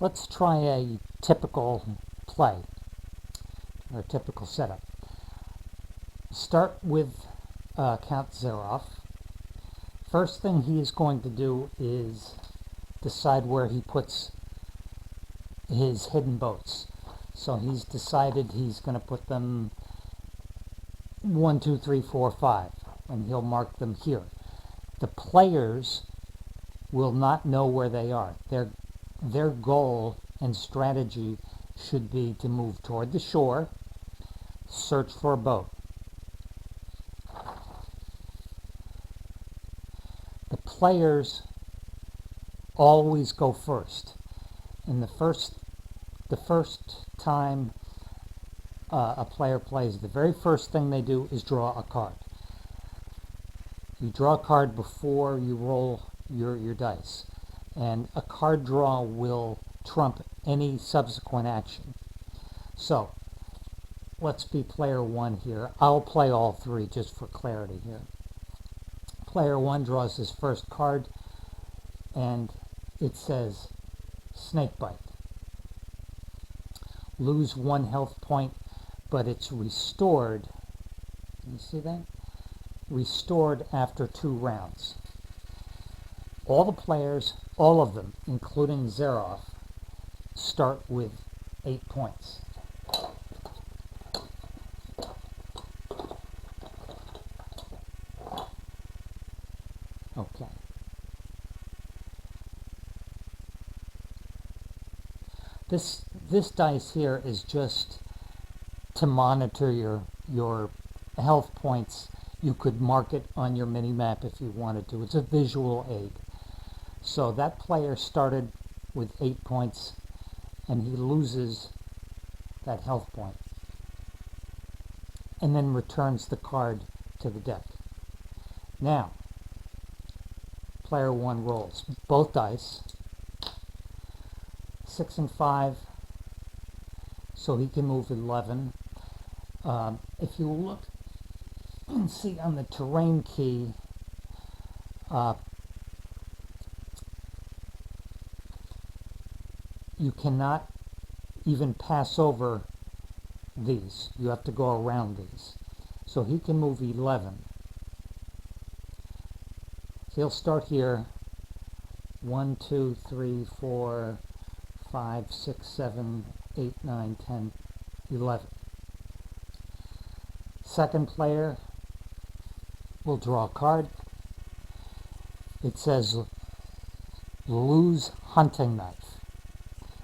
Let's try a typical play, or a typical setup. Start with Count Zeroff. First thing he is going to do is decide where he puts his hidden boats. So he's decided he's going to put them 1, 2, 3, 4, 5, and he'll mark them here. The players will not know where they are. Their goal and strategy should be to move toward the shore, search for a boat. The players always go first. And the first time a player plays, the very first thing they do is draw a card. You draw a card before you roll your dice, and a card draw will trump any subsequent action. So let's be player 1 here. I'll play all 3 just for clarity here. Player 1 draws his first card, and it says Snakebite. Lose 1 health point, but it's restored. Can you see that? Restored after 2 rounds. All the players, all of them, including Zeroff, start with 8 points. Okay. This dice here is just to monitor your health points. You could mark it on your mini map if you wanted to. It's a visual aid. So that player started with 8 points, and he loses that health point, and then returns the card to the deck. Now, player 1 rolls both dice, 6 and 5, so he can move 11. If you look and see on the terrain key, you cannot even pass over these. You have to go around these. So he can move 11. So he'll start here. 1, 2, 3, 4, 5, 6, 7, 8, 9, 10, 11. Second player will draw a card. It says lose hunting knife.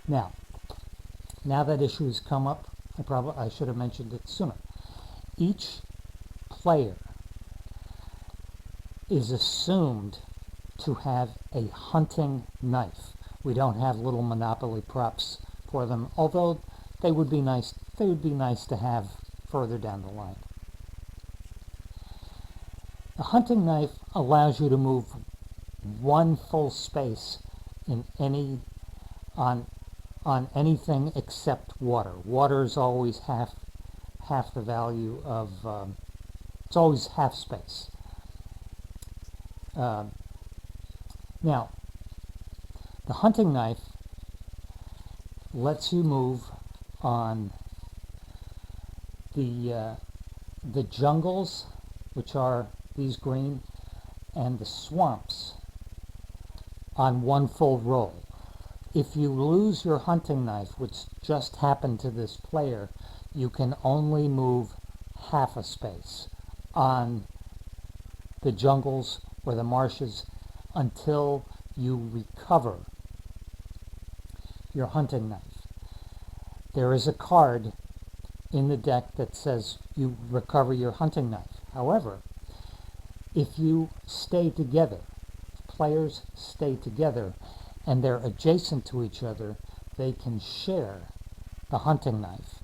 Now that issue has come up, I should have mentioned it sooner. Each player is assumed to have a hunting knife. We don't have little Monopoly props for them, although they would be nice. They would be nice to have further down the line. The hunting knife allows you to move 1 full space in on anything except water. Water is always half the value of. It's always half space. Now, the hunting knife lets you move on the jungles, which are these green, and the swamps on 1 full roll. If you lose your hunting knife, which just happened to this player, you can only move half a space on the jungles or the marshes until you recover your hunting knife. There is a card in the deck that says you recover your hunting knife. However, if you stay together, players stay together, and they're adjacent to each other, they can share the hunting knife.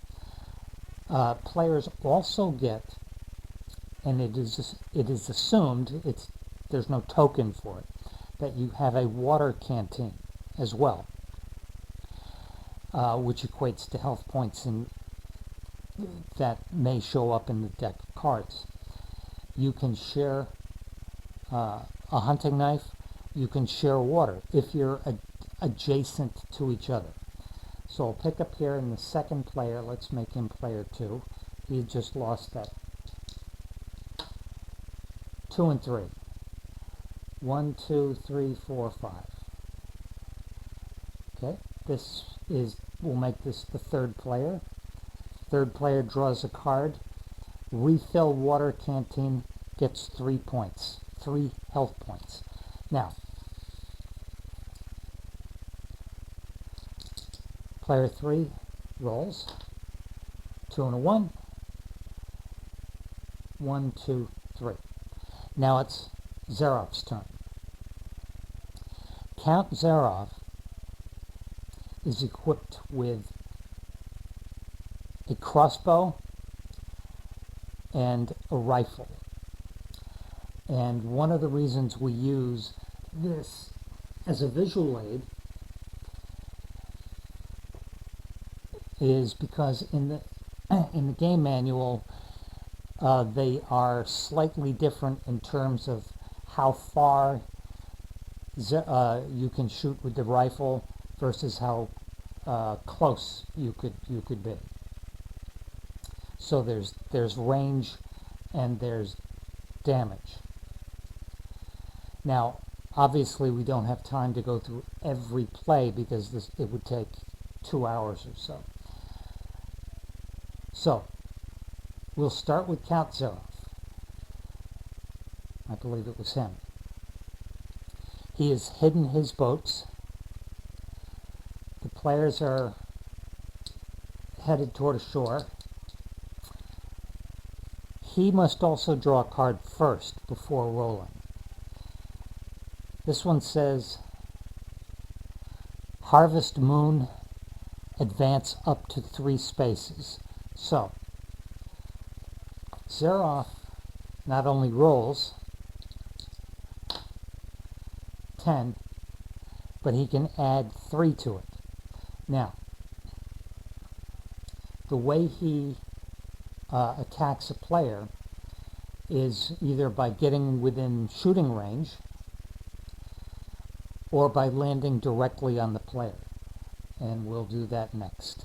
Players also get, and it is assumed, there's no token for it, that you have a water canteen as well, which equates to health points that may show up in the deck of cards. You can share a hunting knife. You can share water if you're adjacent to each other. So I'll pick up here in the second player. Let's make him player 2. He just lost that 2 and 3. 1, 2, 3, 4, 5. Okay, we'll make this the third player. Third player draws a card. Refill water canteen, gets 3 points, 3 health points. Now, player 3 rolls. 2 and a 1. 1, 2, 3. Now it's Zaroff's turn. Count Zaroff is equipped with a crossbow and a rifle. And one of the reasons we use this as a visual aid is because in the game manual they are slightly different in terms of how far you can shoot with the rifle versus how close you could be. So there's range and there's damage. Now, obviously, we don't have time to go through every play because it would take 2 hours or so. So, we'll start with Count Zaroff. I believe it was him. He has hidden his boats. The players are headed toward a shore. He must also draw a card first before rolling. This one says, Harvest Moon, advance up to 3 spaces. So, Zaroff not only rolls 10, but he can add 3 to it. Now, the way he attacks a player is either by getting within shooting range or by landing directly on the player. And we'll do that next.